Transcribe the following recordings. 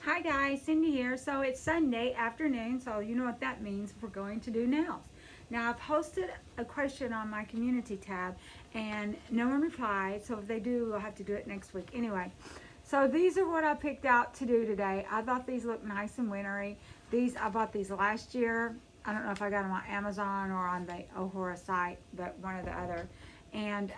Hi guys, Cindy here. So it's Sunday afternoon, so you know what that means. We're going to do nails. Now I've posted a question on my community tab and no one replied, so if they do, we'll have to do it next week. Anyway, so these are what I picked out to do today. I thought these looked nice and wintry. I bought these last year. I don't know if I got them on Amazon or on the Ohora site, but one or the other. And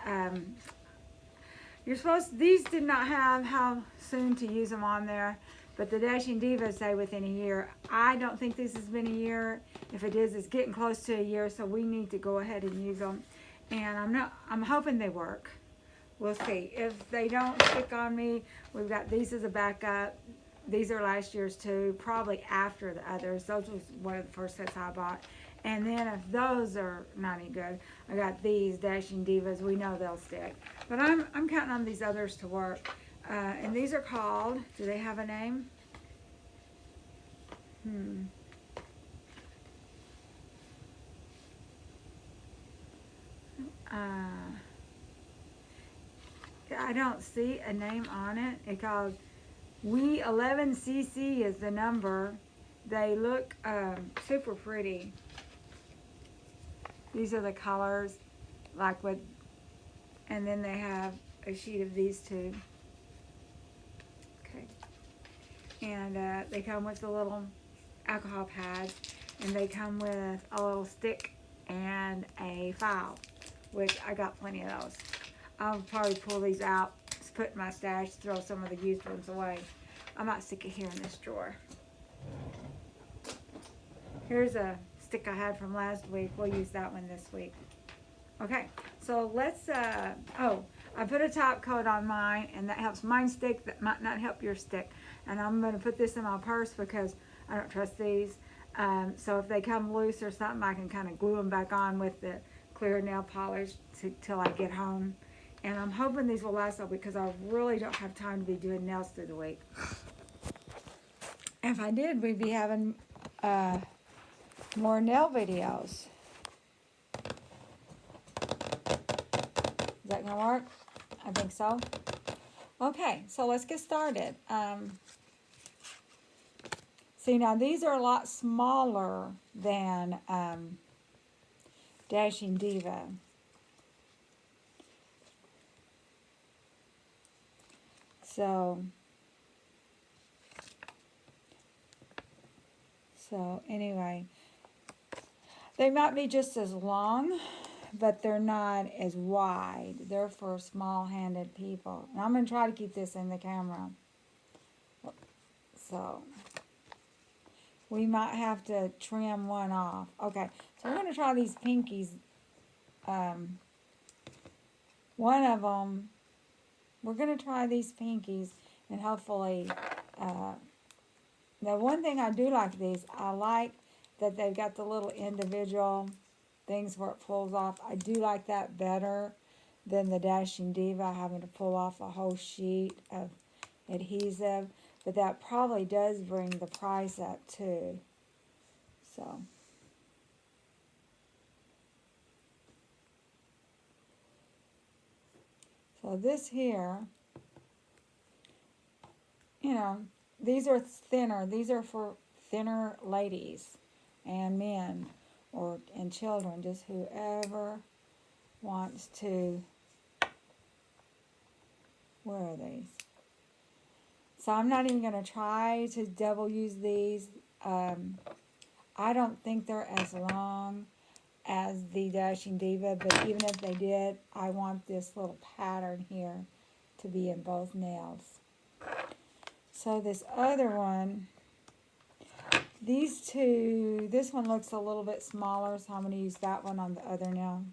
these did not have how soon to use them on there, but the Dashing Divas say within a year. I don't think this has been a year. If it is, it's getting close to a year, so we need to go ahead and use them. And I'm hoping they work. We'll see. If they don't stick on me, we've got these as a backup. These are last year's too, probably after the others. Those was one of the first sets I bought. And then if those are not any good, I got these Dashing Divas. We know they'll stick. But I'm counting on these others to work. And these are called, do they have a name? I don't see a name on it. It's called We 11cc is the number. They look super pretty. These are the colors, like what, and then they have a sheet of these two. Okay. And they come with a little alcohol pad, and they come with a little stick and a file, which I got plenty of those. I'll probably pull these out, put in my stash, throw some of the used ones away. I might stick it here in this drawer. Here's a stick I had from last week. We'll use that one this week. Okay, so let's, I put a top coat on mine, and that helps mine stick. That might not help your stick. And I'm going to put this in my purse because I don't trust these. So if they come loose or something, I can kind of glue them back on with the clear nail polish till I get home. And I'm hoping these will last all week because I really don't have time to be doing nails through the week. If I did, we'd be having more nail videos. Is that gonna work? I think so. Okay, so let's get started. See, now these are a lot smaller than Dashing Diva. So anyway, they might be just as long, but they're not as wide. They're for small-handed people. And I'm going to try to keep this in the camera. So we might have to trim one off. Okay, so we're going to try these pinkies. One of them, we're going to try these pinkies, and hopefully, the one thing I do like these, I like that they've got the little individual things where it pulls off. I do like that better than the Dashing Diva having to pull off a whole sheet of adhesive, but that probably does bring the price up too. So this here, you know, these are thinner. These are for thinner ladies and men and children, just whoever wants to. Where are these? So I'm not even going to try to double use these. I don't think they're as long as the Dashing Diva, but even if they did, I want this little pattern here to be in both nails. So this other one, these two, this one looks a little bit smaller, so I'm going to use that one on the other nail.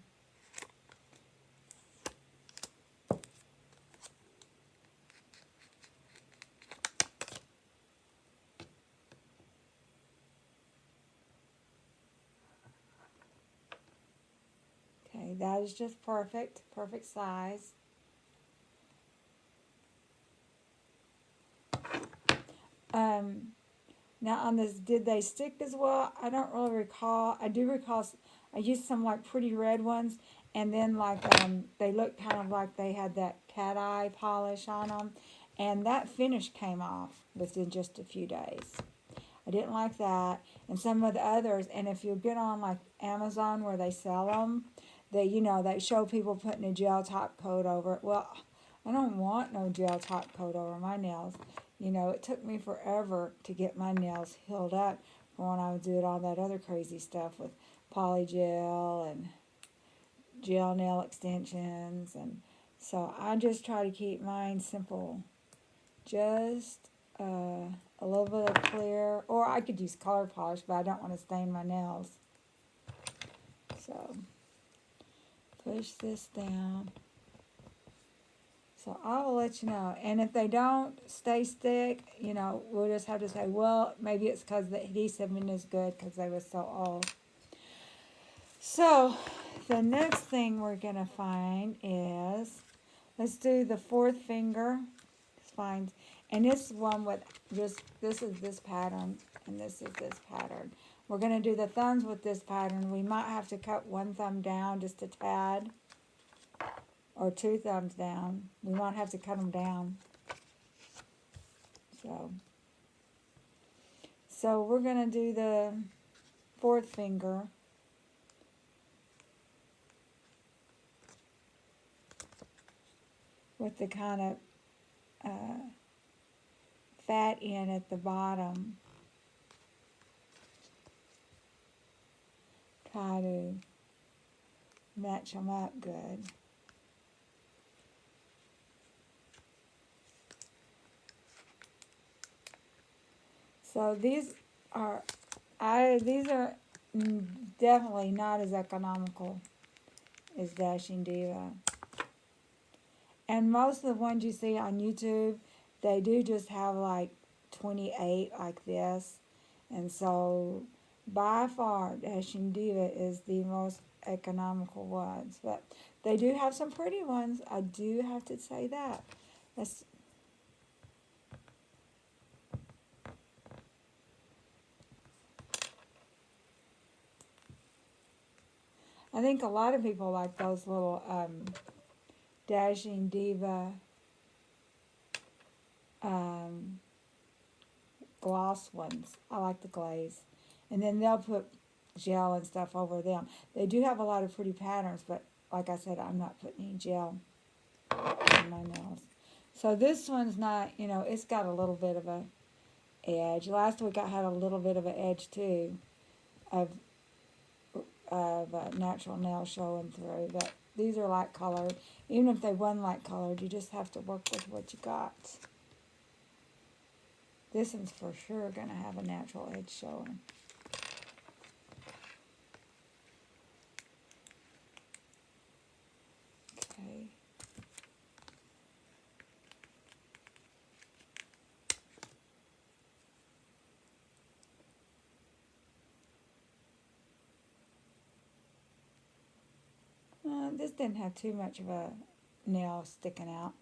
Okay, that is just perfect size. Now on this, did they stick as well? I don't really recall. I do recall I used some like pretty red ones, and then like they looked kind of like they had that cat eye polish on them, And that finish came off within just a few days. I didn't like that. And some of the others, and if you've been on like Amazon where they sell them, they show people putting a gel top coat over it. Well, I don't want no gel top coat over my nails. It took me forever to get my nails healed up from when I was doing all that other crazy stuff with polygel and gel nail extensions. And so I just try to keep mine simple. Just a little bit of clear, or I could use color polish, but I don't want to stain my nails. So push this down. So I will let you know. And if they don't stay stick, we'll just have to say, well, maybe it's because the adhesive isn't as good because they were so old. So the next thing we're going to find is, let's do the fourth finger. It's fine. And this one with this is this pattern, and this is this pattern. We're going to do the thumbs with this pattern. We might have to cut one thumb down just a tad, or two thumbs down. We might have to cut them down. So we're going to do the fourth finger. With the kind of fat end at the bottom. Try to match them up good. So these are definitely not as economical as Dashing Diva. And most of the ones you see on YouTube, they do just have like 28 like this. And so by far Dashing Diva is the most economical ones. But they do have some pretty ones. I do have to say that. I think a lot of people like those little Dashing Diva gloss ones. I like the glaze. And then they'll put gel and stuff over them. They do have a lot of pretty patterns, but like I said, I'm not putting any gel on my nails. So this one's not, it's got a little bit of a edge. Last week I had a little bit of an edge too of natural nail showing through, but these are light colored. Even if they weren't light colored, you just have to work with what you got. This one's for sure going to have a natural edge showing. Okay. This didn't have too much of a nail sticking out.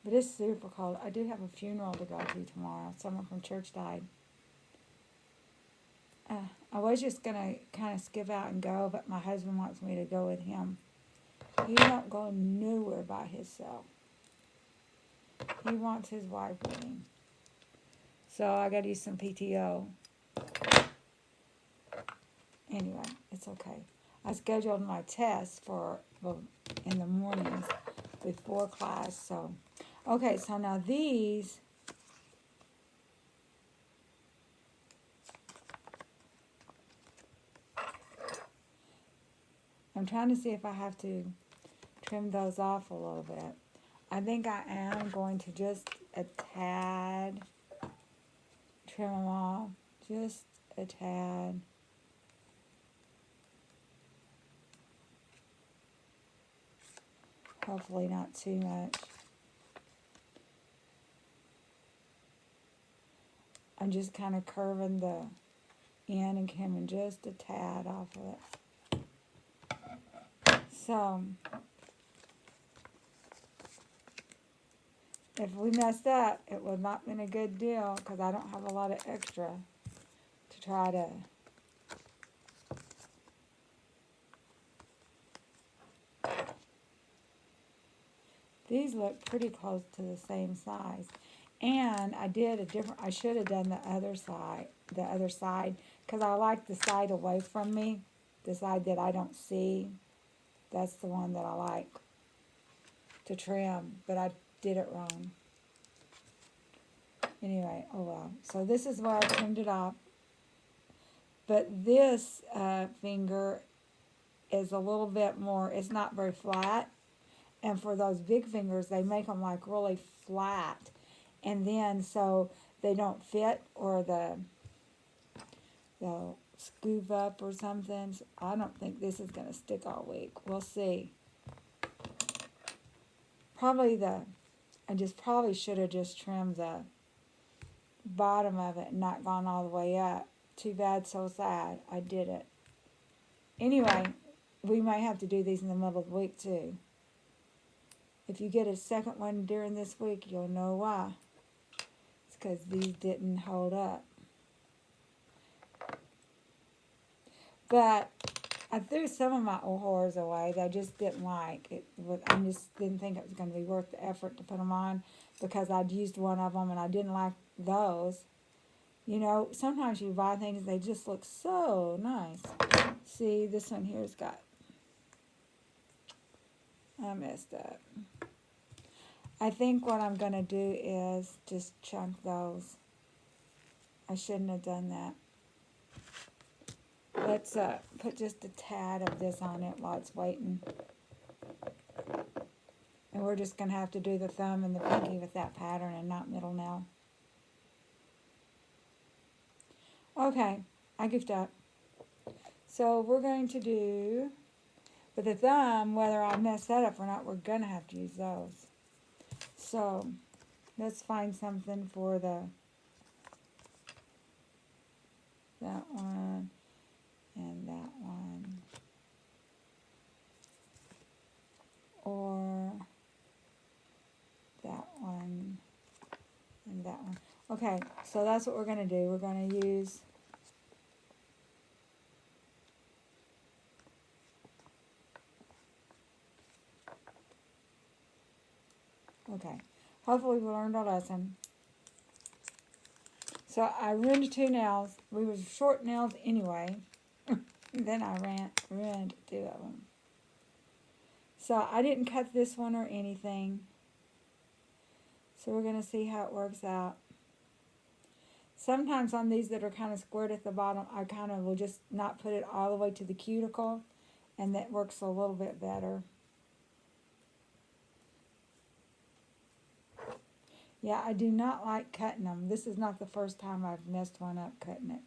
But it's super cold. I do have a funeral to go to tomorrow. Someone from church died. I was just going to kind of skip out and go, but my husband wants me to go with him. He don't go nowhere by himself. He wants his wife with him. So I got to use some PTO. Anyway, it's okay. I scheduled my test in the mornings before class. So, okay, so now these, I'm trying to see if I have to trim those off a little bit. I think I am going to just a tad trim them off, just a tad. Hopefully not too much. I'm just kind of curving the end and coming just a tad off of it. So, if we messed up, it would not have been a good deal because I don't have a lot of extra. to try to these look pretty close to the same size. And I should have done the other side, because I like the side away from me, the side that I don't see. That's the one that I like to trim, but I did it wrong. Anyway, oh well. So this is where I trimmed it off. But this finger is a little bit more, it's not very flat. And for those big fingers, they make them like really flat. And then so they don't fit, or they'll scoop up or something. So I don't think this is going to stick all week. We'll see. Probably probably should have just trimmed the bottom of it and not gone all the way up. Too bad, so sad. I did it. Anyway, we might have to do these in the middle of the week too. If you get a second one during this week, you'll know why. It's because these didn't hold up. But I threw some of my Ohoras away that I just didn't like. I just didn't think it was going to be worth the effort to put them on, because I'd used one of them and I didn't like those. You know, sometimes you buy things, they just look so nice. See, this one here's got, I messed up. I think what I'm going to do is just chunk those. I shouldn't have done that. Let's put just a tad of this on it while it's waiting. And we're just going to have to do the thumb and the pinky with that pattern and not middle nail. Okay, I goofed up. So we're going to do, with the thumb, whether I mess that up or not, we're going to have to use those. So let's find something for that one and that one, or that one and that one. Okay, so that's what we're going to do. We're going to use okay. Hopefully we learned our lesson. So I ruined 2 nails. We were short nails anyway. Then I ruined 2 of them. So I didn't cut this one or anything. So we're going to see how it works out. Sometimes on these that are kind of squared at the bottom, I kind of will just not put it all the way to the cuticle, and that works a little bit better. Yeah, I do not like cutting them. This is not the first time I've messed one up cutting it.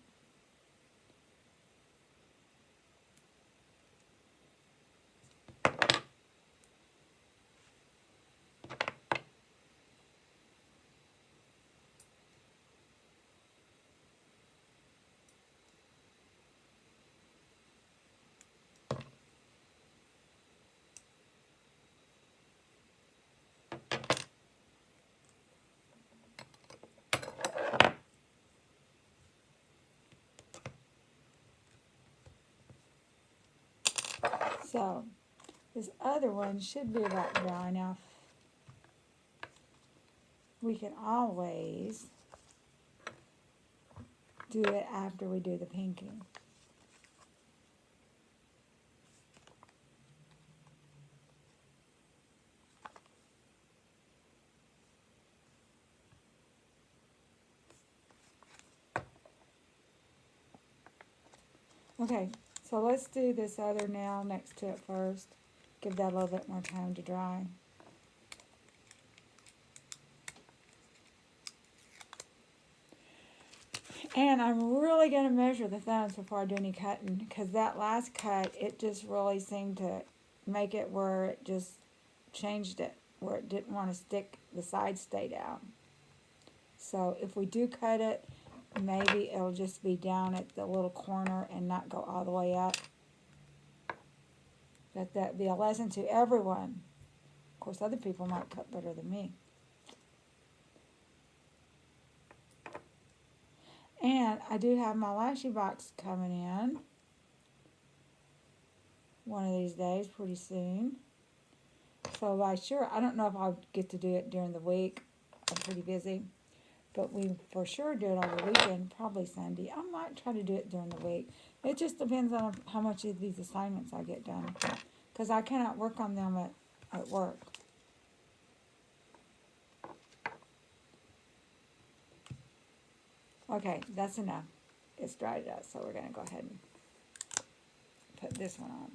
So, this other one should be about dry enough. We can always do it after we do the pinky. Okay, so let's do this other nail next to it first. Give that a little bit more time to dry. And I'm really going to measure the thumbs before I do any cutting, because that last cut, it just really seemed to make it where it just changed it, where it didn't want to stick, the sides stay down. So if we do cut it, maybe it'll just be down at the little corner and not go all the way up. Let that be a lesson to everyone. Of course, other people might cut better than me. And I do have my lashy box coming in one of these days, pretty soon. So I don't know if I'll get to do it during the week. I'm pretty busy. But we for sure do it on the weekend, probably Sunday. I might try to do it during the week. It just depends on how much of these assignments I get done. Because I cannot work on them at work. Okay, that's enough. It's dried out, so we're going to go ahead and put this one on.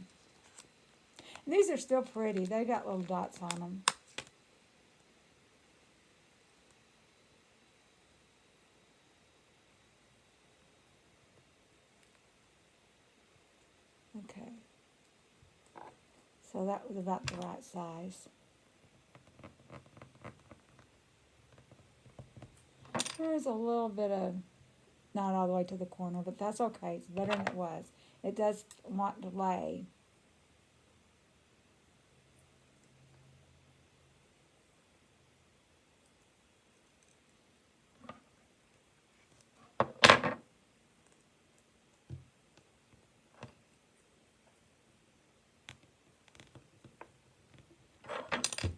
And these are still pretty. They got little dots on them. Okay. So that was about the right size. There's a little bit of, not all the way to the corner, but that's okay. It's better than it was. It does want to lay.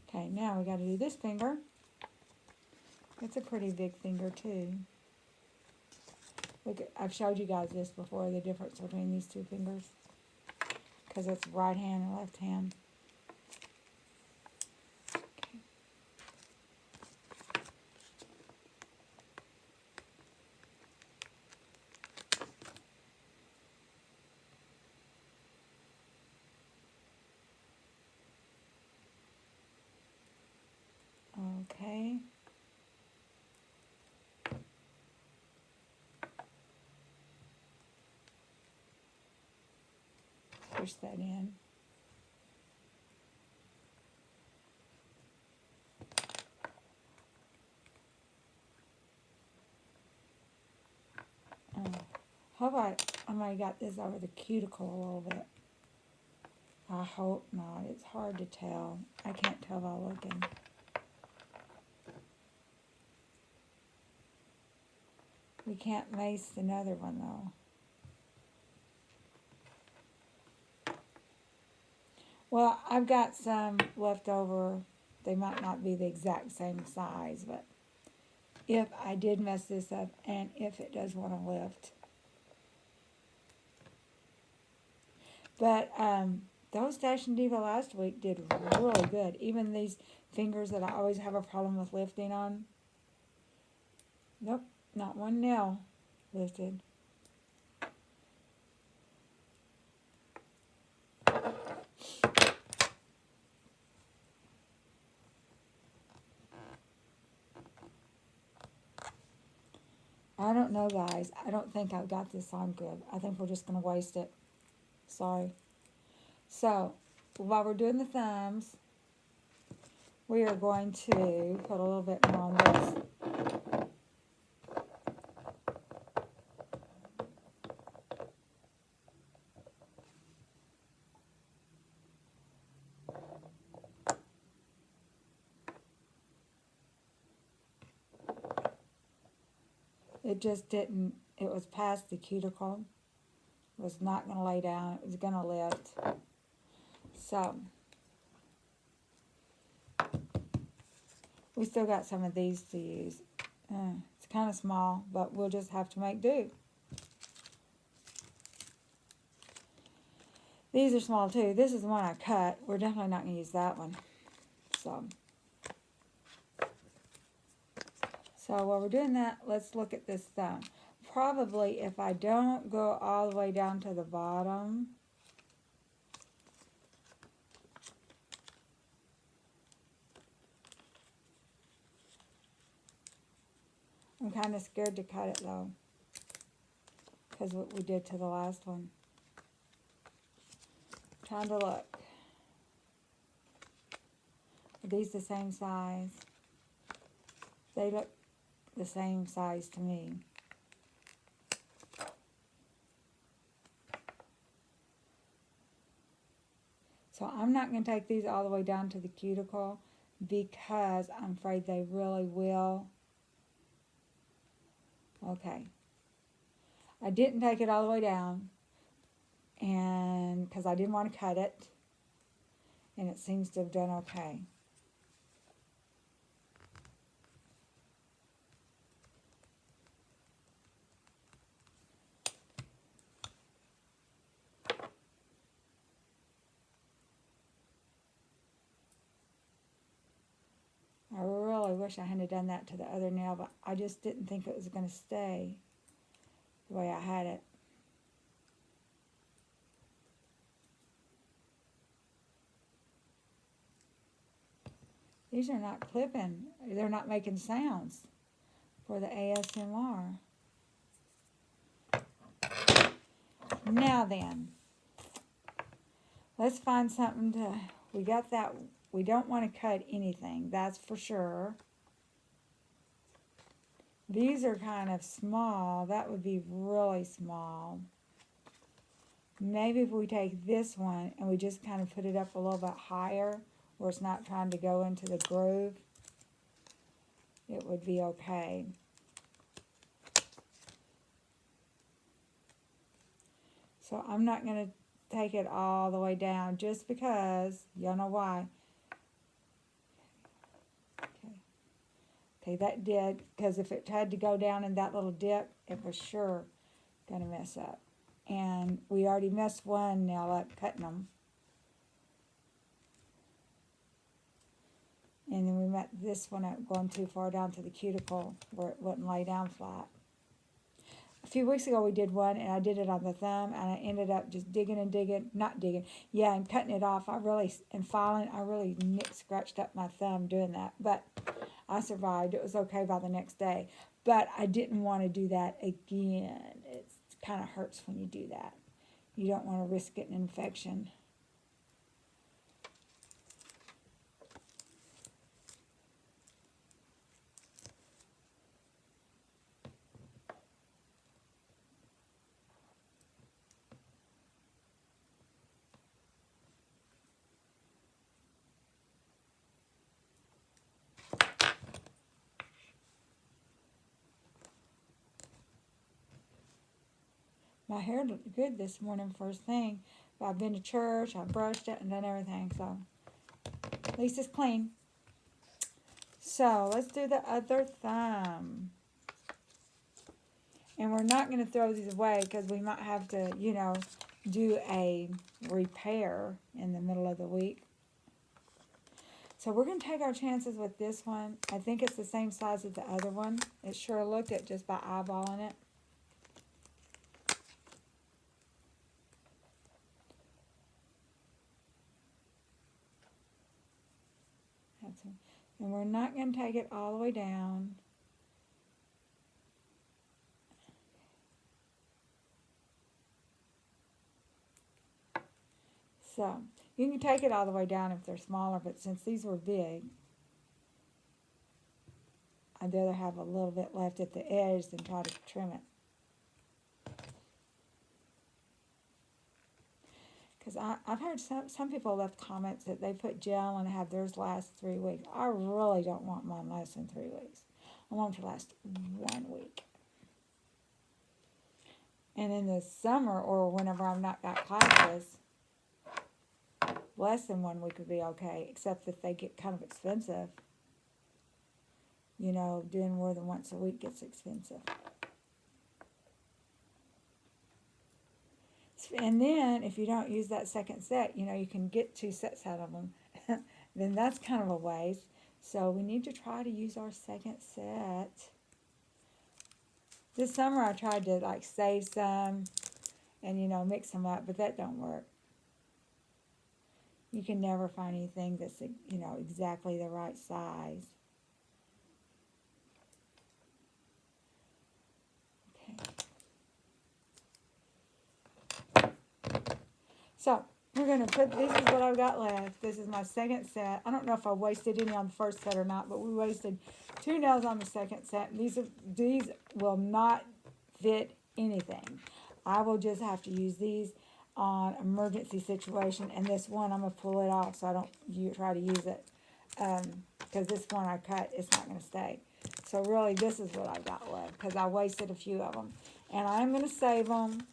Okay, now we got to do this finger. It's a pretty big finger too. Look, I've showed you guys this before, the difference between these two fingers. Because it's right hand and left hand. Okay. Push that in. Hope I might have got this over the cuticle a little bit. I hope not. It's hard to tell. I can't tell by looking. We can't lace another one though. Well, I've got some left over. They might not be the exact same size, but if I did mess this up and if it does want to lift. But those Dash and Diva last week did really good. Even these fingers that I always have a problem with lifting on. Nope, not one nail lifted. I don't know, guys. I don't think I've got this on good. I think we're just going to waste it. Sorry. So, while we're doing the thumbs, we are going to put a little bit more on this. It just didn't, it was past the cuticle. It was not going to lay down. It was going to lift. So, we still got some of these to use. It's kind of small, but we'll just have to make do. These are small too. This is the one I cut. We're definitely not going to use that one. So while we're doing that, let's look at this thumb. Probably if I don't go all the way down to the bottom, I'm kind of scared to cut it though, because what we did to the last one. Trying to look. Are these the same size? They look the same size to me. So I'm not going to take these all the way down to the cuticle because I'm afraid they really will. Okay. I didn't take it all the way down, and because I didn't want to cut it, and it seems to have done okay. I really wish I hadn't done that to the other nail, but I just didn't think it was going to stay the way I had it. These are not clipping. They're not making sounds for the ASMR. Now then, let's find something to, we got that, we don't want to cut anything, that's for sure. These are kind of small, that would be really small. Maybe if we take this one and we just kind of put it up a little bit higher, where it's not trying to go into the groove, it would be okay. So I'm not going to take it all the way down just because, y'all know why. Okay, that did, because if it had to go down in that little dip, it was sure going to mess up. And we already messed one nail up cutting them. And then we met this one up going too far down to the cuticle where it wouldn't lay down flat. A few weeks ago we did one and I did it on the thumb and I ended up just digging and cutting it off. And filing, I really scratched up my thumb doing that. But I survived. It was okay by the next day. But I didn't want to do that again. It kind of hurts when you do that. You don't want to risk getting an infection. My hair looked good this morning first thing. But I've been to church, I brushed it and done everything. So at least it's clean. So let's do the other thumb. And we're not going to throw these away because we might have to, do a repair in the middle of the week. So we're going to take our chances with this one. I think it's the same size as the other one. It sure looked it just by eyeballing it. And we're not going to take it all the way down. So, you can take it all the way down if they're smaller, but since these were big, I'd rather have a little bit left at the edge than try to trim it. Because I've heard some people left comments that they put gel and have theirs last 3 weeks. I really don't want mine less than 3 weeks. I want them to last 1 week. And in the summer or whenever I've not got classes, less than 1 week would be okay, except if they get kind of expensive. Doing more than once a week gets expensive. And then, if you don't use that second set, you can get 2 sets out of them. Then that's kind of a waste. So we need to try to use our second set. This summer I tried to save some and mix them up, but that don't work. You can never find anything that's exactly the right size. So, we're going to put, this is what I've got left. This is my second set. I don't know if I wasted any on the first set or not, but we wasted 2 nails on the second set. These will not fit anything. I will just have to use these on emergency situation. And this one, I'm going to pull it off so I don't try to use it. Because this one I cut, it's not going to stay. So really, this is what I've got left because I wasted a few of them. And I'm going to save them,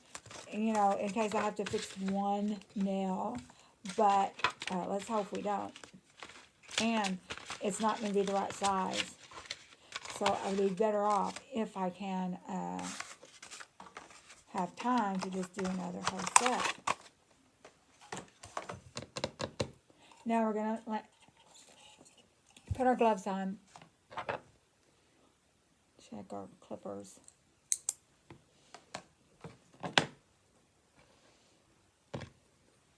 you know, in case I have to fix one nail. But let's hope we don't. And it's not going to be the right size. So I would be better off if I can have time to just do another whole set. Now we're going to put our gloves on. Check our clippers.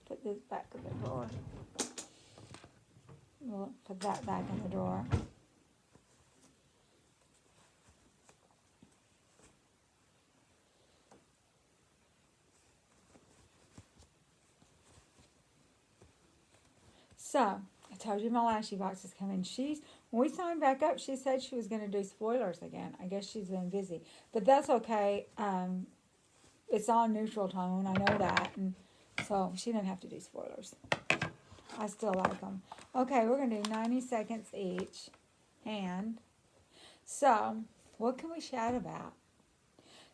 Put this back in the drawer. We'll put that back in the drawer. So, I told you my lashy box is coming. When we signed back up, she said she was going to do spoilers again. I guess she's been busy. But that's okay. It's on neutral tone. I know that. And so, she didn't have to do spoilers. I still like them. Okay, we're going to do 90 seconds each. And so, what can we chat about?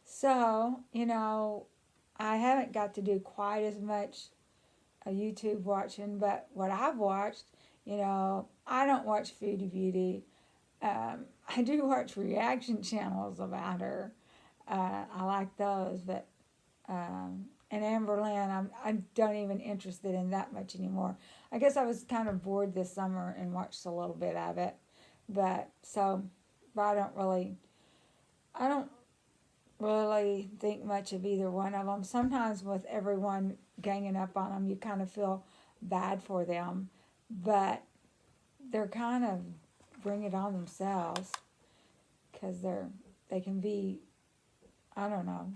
So, you know, I haven't got to do quite as much YouTube watching, but what I've watched, you know, I don't watch Foodie Beauty. I do watch reaction channels about her. I like those, but and Amber Lynn, I don't even interested in that much anymore. I guess I was kind of bored this summer and watched a little bit of it, but I don't really think much of either one of them. Sometimes with everyone ganging up on them, you kind of feel bad for them, but they're kind of bring it on themselves because they can be, I don't know.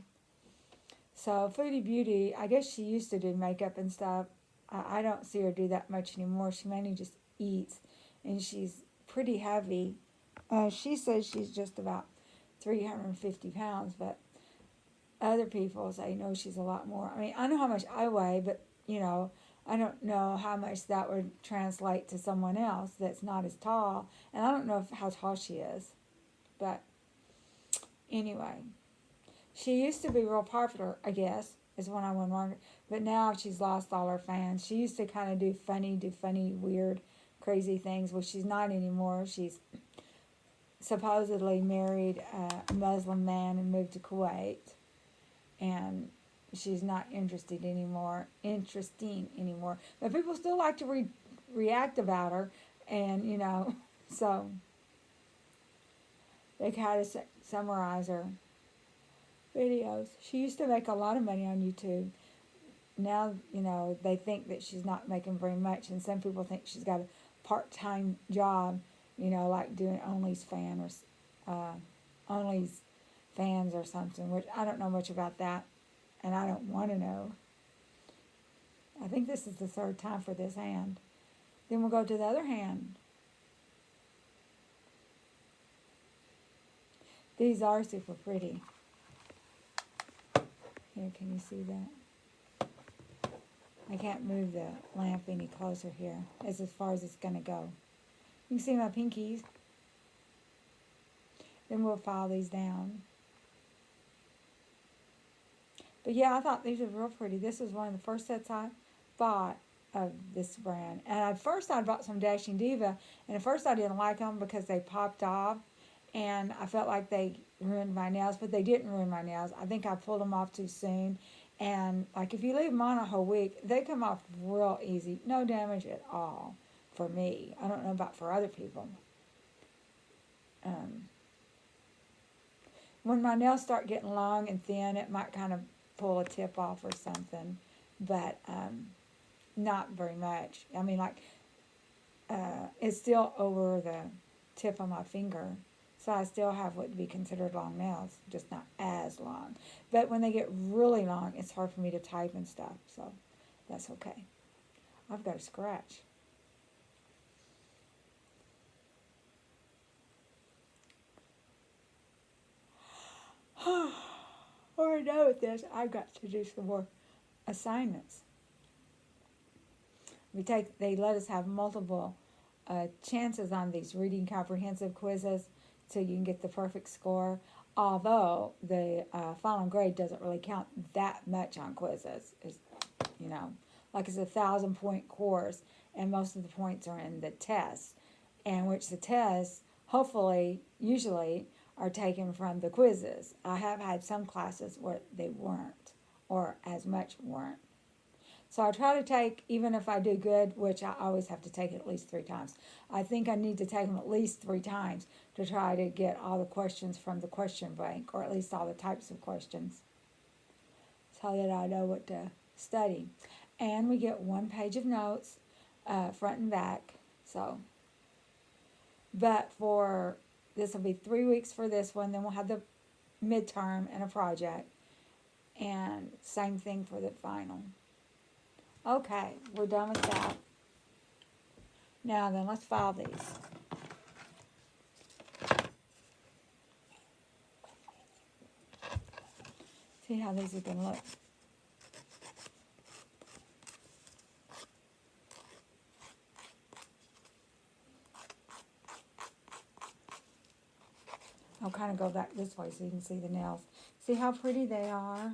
So Foodie Beauty, I guess she used to do makeup and stuff. I don't see her do that much anymore. She mainly just eats, and she's pretty heavy. She says she's just about 350 pounds, but other people say, no, she's a lot more. I mean, I know how much I weigh, but, you know, I don't know how much that would translate to someone else that's not as tall, and I don't know how tall she is. But anyway, she used to be real popular, I guess, is when I went wrong, but now she's lost all her fans. She used to kind of do funny, weird, crazy things. Well, she's not anymore. She's supposedly married a Muslim man and moved to Kuwait, and she's not interesting anymore. But people still like to react about her, and you know, so they kind of summarize her videos. She used to make a lot of money on YouTube. Now, you know, they think that she's not making very much, and some people think she's got a part-time job, you know, like doing OnlyFans or something, which I don't know much about that, and I don't want to know. I think this is the third time for this hand. Then we'll go to the other hand. These are super pretty. Here, can you see that? I can't move the lamp any closer here. It's as far as it's going to go. You can see my pinkies. Then we'll file these down. But yeah, I thought these were real pretty. This was one of the first sets I bought of this brand. And at first I bought some Dashing Diva, and at first I didn't like them because they popped off, and I felt like they ruined my nails, but they didn't ruin my nails. I think I pulled them off too soon. And like if you leave them on a whole week, they come off real easy. No damage at all for me. I don't know about for other people. When my nails start getting long and thin, it might kind of pull a tip off or something, but not very much. I mean, like, it's still over the tip of my finger, so I still have what would be considered long nails, just not as long. But when they get really long, it's hard for me to type and stuff, so that's okay. I've got a scratch. Already know with this, I've got to do some more assignments. They let us have multiple chances on these reading comprehensive quizzes so you can get the perfect score. although the final grade doesn't really count that much on quizzes. It's, you know, like it's 1,000 point course, and most of the points are in the tests, and which the tests, hopefully, usually, are taken from the quizzes. I have had some classes where they weren't, or as much weren't. So I try to take, even if I do good, which I always have to take it at least 3 times. I think I need to take them at least 3 times to try to get all the questions from the question bank, or at least all the types of questions, so that I know what to study. And we get 1 page of notes, front and back. So, but for this will be 3 weeks for this one. Then we'll have the midterm and a project, and same thing for the final. Okay, we're done with that. Now then, let's file these. See how these are going to look. I'll kind of go back this way so you can see the nails. See how pretty they are?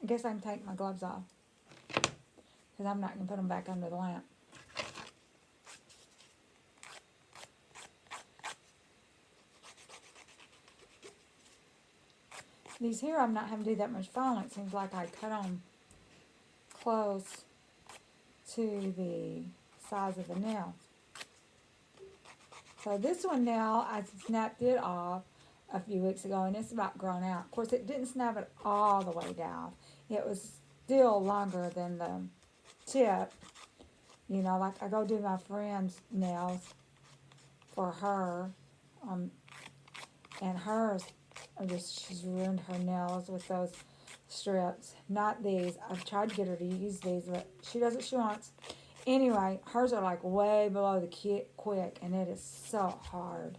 I guess I can take my gloves off, because I'm not going to put them back under the lamp. These here I'm not having to do that much filing. It seems like I cut them close to the size of the nails. So this one now, I snapped it off a few weeks ago, and it's about grown out. Of course, it didn't snap it all the way down. It was still longer than the tip. You know, like I go do my friend's nails for her, and hers, she's ruined her nails with those strips. Not these. I've tried to get her to use these, but she does what she wants. Anyway, hers are like way below the quick, and it is so hard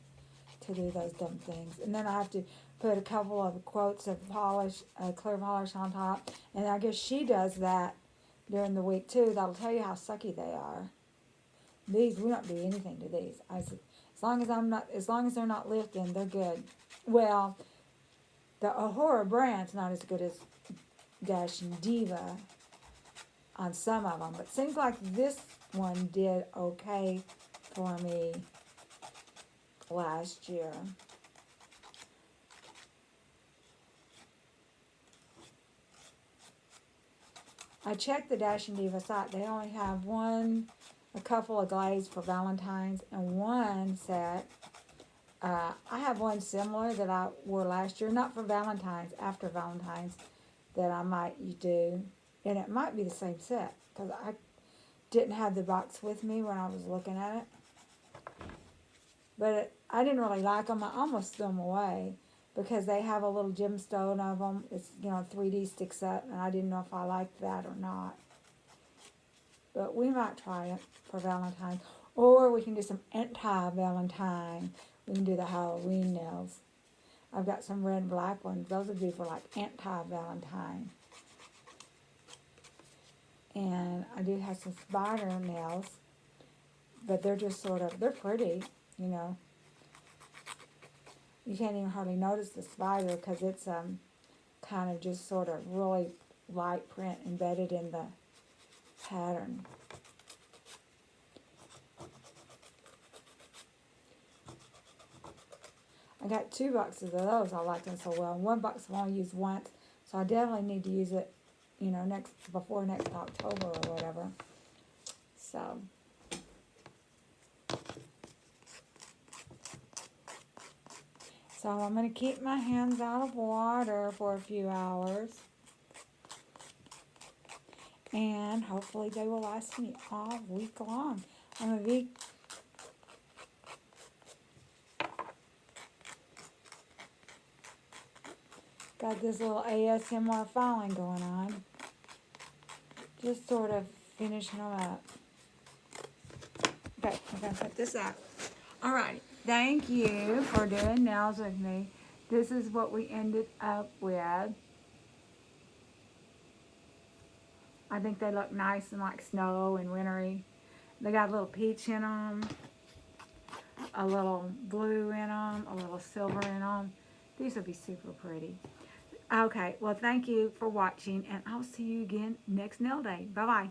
to do those dumb things. And then I have to put a couple of quotes of polish, clear polish on top, and I guess she does that during the week too. That'll tell you how sucky they are. These, we don't do anything to these. I said, as long as they're not lifting, they're good. Well, the Ohora brand's not as good as Dash and Diva on some of them, but seems like this one did okay for me last year. I checked the Dash and Diva site. They only have a couple of glazes for Valentine's, and one set. I have one similar that I wore last year, not for Valentine's, after Valentine's, that I might do. And it might be the same set, because I didn't have the box with me when I was looking at it. But I didn't really like them. I almost threw them away, because they have a little gemstone of them. It's, 3D sticks up, and I didn't know if I liked that or not. But we might try it for Valentine's. Or we can do some anti-Valentine. We can do the Halloween nails. I've got some red and black ones. Those would be for like anti-Valentine. And I do have some spider nails, but they're just they're pretty, You can't even hardly notice the spider, because it's kind of just sort of really light print embedded in the pattern. I got 2 boxes of those. I like them so well. 1 box I've only used once, so I definitely need to use it, before next October or whatever. So I'm going to keep my hands out of water for a few hours. And hopefully they will last me all week long. I'm going to be got this little ASMR filing going on. Just sort of finishing them up. Okay, I'm going to put this out. Alright, thank you for doing nails with me. This is what we ended up with. I think they look nice and like snow and wintry. They got a little peach in them, a little blue in them, a little silver in them. These will be super pretty. Okay, well, thank you for watching, and I'll see you again next nail day. Bye-bye.